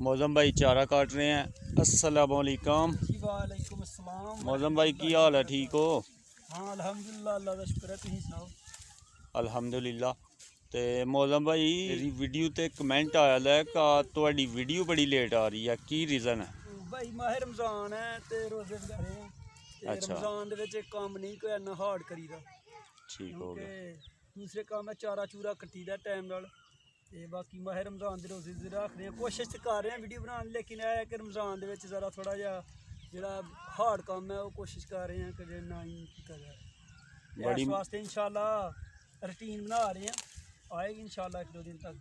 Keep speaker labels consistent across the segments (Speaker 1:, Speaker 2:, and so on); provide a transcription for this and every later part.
Speaker 1: मौजम भाई चारा काट रहे हैं। अस्सलाम वालेकुम।
Speaker 2: वालेकुम अस्सलाम।
Speaker 1: मौजम भाई की हाल है, ठीक हो?
Speaker 2: हाँ अल्हम्दुलिल्लाह, अल्लाह दा शुक्र है। तुसीं सनाओ?
Speaker 1: अल्हम्दुलिल्लाह। ते मौजम भाई मेरी वीडियो ते कमेंट आया है कि तुहाडी वीडियो बड़ी लेट आ रही है, की रीज़न है?
Speaker 2: भाई माह रमज़ान है ते रोज़े रख रहे हैं ते
Speaker 1: अच्छा,
Speaker 2: रमज़ान दे विच इक कम्म नहीं कोई इन्ना हार्ड करीदा,
Speaker 1: ठीक हो
Speaker 2: क्योंकि
Speaker 1: गया।
Speaker 2: दूसरे कम्म है चारा चूरा कट्टी दा टाइम नाल। ते बाकी माह रमज़ान दे रोज़े रख रहे हैं, कोशिश ते कर रहे हैं वीडियो बनाने, लेकिन एह् है कि रमज़ान दे विच ज़रा थोड़ा जिहा जेह्ड़ा हार्ड कम्म है वो कोशिश कर रहे हैं कि ना ही कीता जाए।
Speaker 1: बड़ी
Speaker 2: इस वास्ते इंशाल्लाह रूटीन बना रहे हैं, आएगी इंशाल्लाह 1-2 दिन तक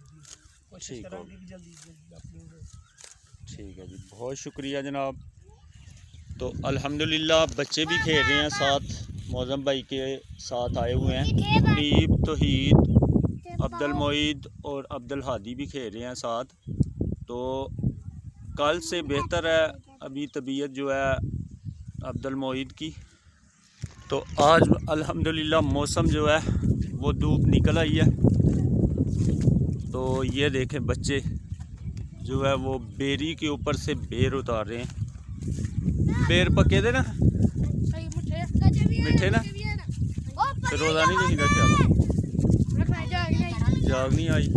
Speaker 2: कोशिश
Speaker 1: ठीक हो
Speaker 2: करेंगे कि जल्दी अपलोड हो।
Speaker 1: ठीक है जी, बहुत शुक्रिया जनाब। तो अल्हम्दुलिल्लाह बच्चे भी खेल रहे हैं साथ, मौजम भाई के साथ आए हुए हैं। मुनीब, तौहीद, अब्दुल मोईद और अब्दुल हादी भी खेल रहे हैं साथ। तो कल से बेहतर है अभी तबीयत जो है अब्दुल मोईद की। तो आज अल्हम्दुलिल्लाह मौसम जो है वो धूप निकल आई है। तो ये देखें बच्चे जो है वो बेरी के ऊपर से बेर उतार रहे हैं। बेर पके दे ना, मिठे ना, फिर रोज़ा नहीं कहीं रखे, जाग नहीं आई,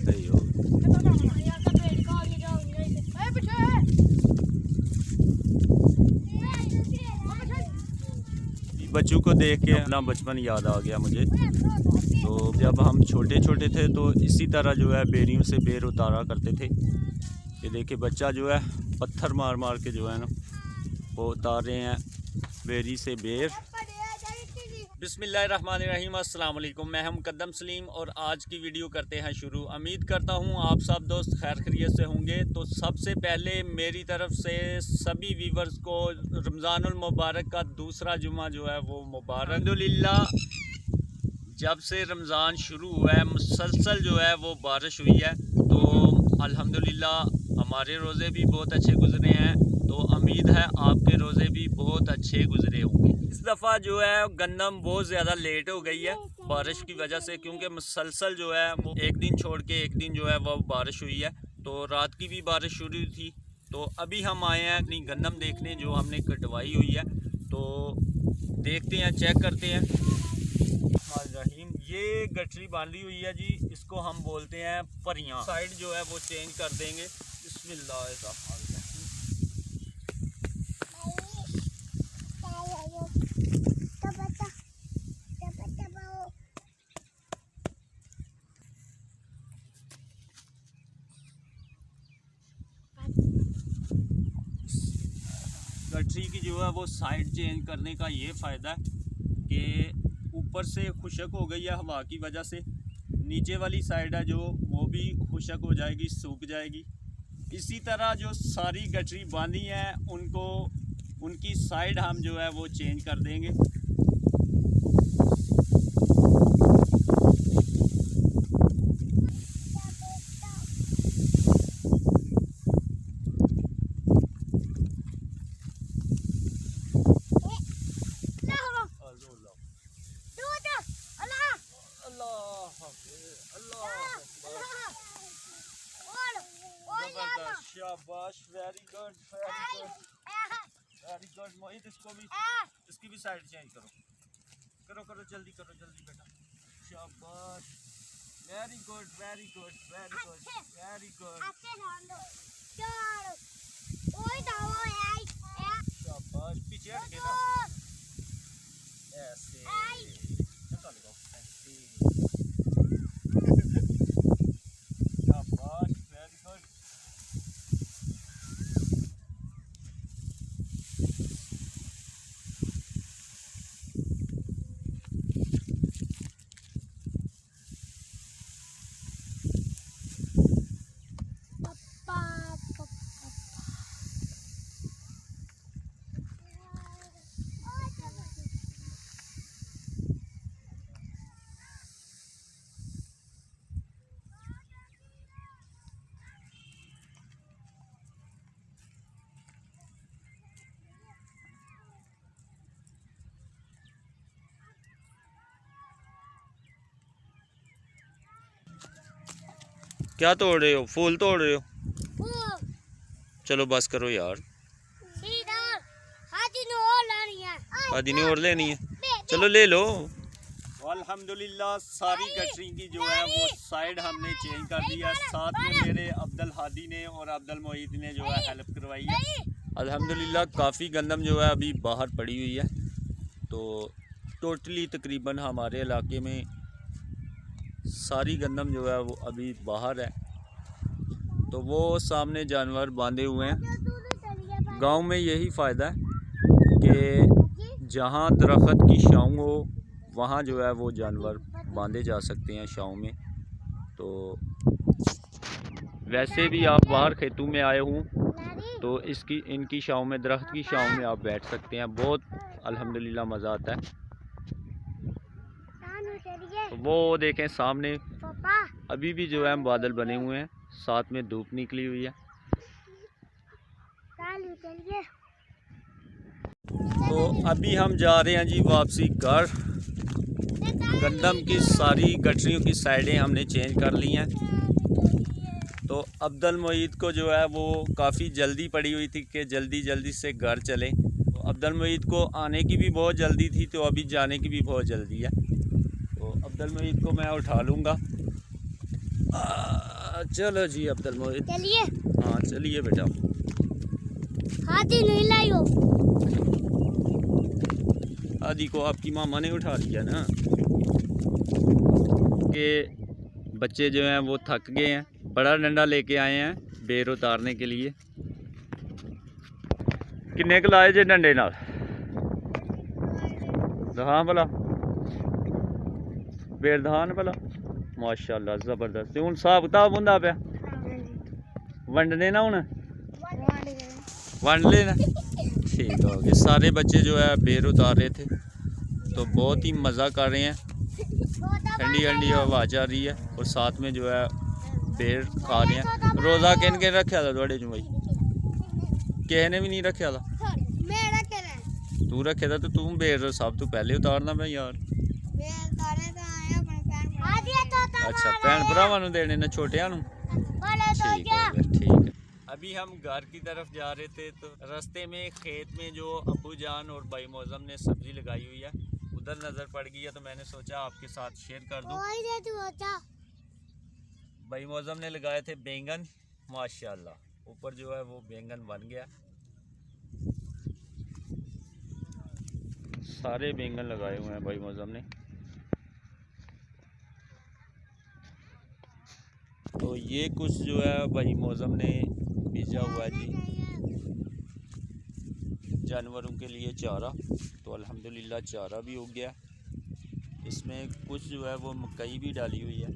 Speaker 1: सही हो। बच्चों को देख के अपना बचपन याद आ गया मुझे। तो जब हम छोटे छोटे थे तो इसी तरह जो है बेरियों से बेर उतारा करते थे। ये देखिए बच्चा जो है पत्थर मार मार के जो है ना वो उतार रहे हैं बेरी से बेर। बिस्मिल्लाहिर्रहमानिर्रहीम, अस्सलाम वालेकुम। मैं हम मुकद्दम सलीम और आज की वीडियो करते हैं शुरू। उम्मीद करता हूँ आप सब दोस्त खैर खैरियत से होंगे। तो सबसे पहले मेरी तरफ से सभी व्यूवर्स को रमज़ानुल मुबारक का दूसरा जुमा जो है वो मुबारक। अल्हम्दुलिल्लाह जब से रमज़ान शुरू हुआ है मुसलसल जो है वो बारिश हुई है। तो अल्हम्दुलिल्लाह हमारे रोज़े भी बहुत अच्छे गुजरे हैं। तो उम्मीद है आपके रोज़े भी बहुत अच्छे गुजरे होंगे। इस दफ़ा जो है गंदम बहुत ज़्यादा लेट हो गई है बारिश की वजह से, क्योंकि मुसलसल जो है वो एक दिन छोड़ के एक दिन जो है वो बारिश हुई है। तो रात की भी बारिश शुरू थी। तो अभी हम आए हैं अपनी गंदम देखने जो हमने कटवाई हुई है। तो देखते हैं, चेक करते हैं। रहीम, ये गठरी बांधी हुई है जी, इसको हम बोलते हैं परियां। साइड जो है वो चेंज कर देंगे। बिस्मिल्लाहिर्रहमानिर्रहीम। गठरी की जो है वो साइड चेंज करने का ये फ़ायदा है कि ऊपर से खुशक हो गई है हवा की वजह से, नीचे वाली साइड है जो वो भी खुशक हो जाएगी, सूख जाएगी। इसी तरह जो सारी गठरी बांधी है उनको उनकी साइड हम जो है वो चेंज कर देंगे। शाबाश, वेरी गुड वेरी गुड मोहित, इसको भी इसकी भी साइड चेंज करो करो करो, जल्दी करो जल्दी बेटा। शाबाश, very good very good very good very good. शाबाश, पीछे हट के ना ऐसे निकालो ऐसे। शाबाश, वेरी गुड। क्या तोड़ रहे हो? फूल तोड़ रहे हो? चलो बस करो यार, आदि ने और लेनी है, चलो ले लो। अल्हम्दुलिल्लाह सारी गटरी की जो है वो साइड हमने चेंज कर दिया। साथ में मेरे अब्दुल हादी ने और अब्दुल मोईद ने जो है हेल्प करवाई है। अल्हम्दुलिल्लाह काफ़ी गंदम जो है अभी बाहर पड़ी हुई है। तो टोटली तकरीबन हमारे इलाके में सारी गंदम जो है वो अभी बाहर है। तो वो सामने जानवर बांधे हुए हैं। गांव में यही फ़ायदा है कि जहां दरख्त की छाँव हो वहाँ जो है वो जानवर बांधे जा सकते हैं छाँव में। तो वैसे भी आप बाहर खेतों में आए हों तो इनकी छाँव में, दरख्त की छाँव में आप बैठ सकते हैं। बहुत अल्हम्दुलिल्लाह मज़ा आता है। तो वो देखें सामने अभी भी जो है बादल बने हुए हैं, साथ में धूप निकली हुई है। तो अभी हम जा रहे हैं जी वापसी घर। गंदम की सारी गटरियों की साइडें हमने चेंज कर ली हैं। तो अब्दुल मोईद को जो है वो काफ़ी जल्दी पड़ी हुई थी कि जल्दी जल्दी से घर चलें। तो अब्दुल मोईद को आने की भी बहुत जल्दी थी, तो अभी जाने की भी बहुत जल्दी है। तो अब्दुल मोईद को मैं उठा लूँगा। चलो जी अब्दुल मोईद,
Speaker 3: चलिए।
Speaker 1: हाँ चलिए बेटा।
Speaker 3: हाथी नहीं लाइयो।
Speaker 1: आदि को आपकी मामा ने उठा लिया ना, कि बच्चे जो हैं वो थक गए हैं। बड़ा डंडा लेके आए हैं बेर उतारने के लिए। किन्ने क लाए जे डंडे नाल? हाँ भला बेर धान भला, माशाल्लाह जबरदस्त। हूँ हिसाब किताब होंदा पिया, वंडने ना हूँ वंड लेना। ठीक हो गया। सारे बच्चे जो है बेर उतार रहे थे, तो बहुत ही मज़ा कर रहे हैं। ठंडी ठंडी हवा चल रही है और साथ में जो है बेर खा रहे हैं। रोज़ा किन किन रखा था थोड़े चो भाई? किसी ने भी नहीं रखा था। तू रखे था तो तू बेर सब तो पहले उतारना मैं यार। अच्छा भैन भरावां नूं देने ने, छोटियां नूं। ठीक है ठीक है। अभी हम घर की तरफ जा रहे थे तो रास्ते में खेत में जो अब्बू जान और भाई मौजम ने सब्जी लगाई हुई है उधर नज़र पड़ गई है, तो मैंने सोचा आपके साथ शेयर कर दूं। भाई मौजम ने लगाए थे बैंगन, माशाल्लाह ऊपर जो है वो बैंगन बन गया। सारे बैंगन लगाए हुए हैं भाई मौजम ने। तो ये कुछ जो है भाई मौजम ने बीजा हुआ है जी जानवरों के लिए चारा। तो अल्हम्दुलिल्लाह चारा भी हो गया। इसमें कुछ जो है वो मकई भी डाली हुई है।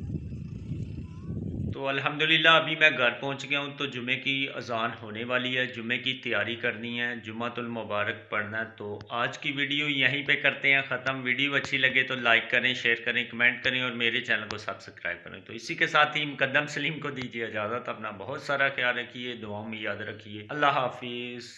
Speaker 1: तो अल्हम्दुलिल्लाह अभी मैं घर पहुंच गया हूं। तो जुमे की अज़ान होने वाली है, जुमे की तैयारी करनी है, जुम्मतुल मुबारक पढ़ना है। तो आज की वीडियो यहीं पे करते हैं ख़त्म। वीडियो अच्छी लगे तो लाइक करें, शेयर करें, कमेंट करें और मेरे चैनल को सब्सक्राइब करें। तो इसी के साथ ही मुकद्दम सलीम को दीजिए इजाज़त। अपना बहुत सारा ख्याल रखिए, दुआओं में याद रखिए। अल्लाह हाफिज़।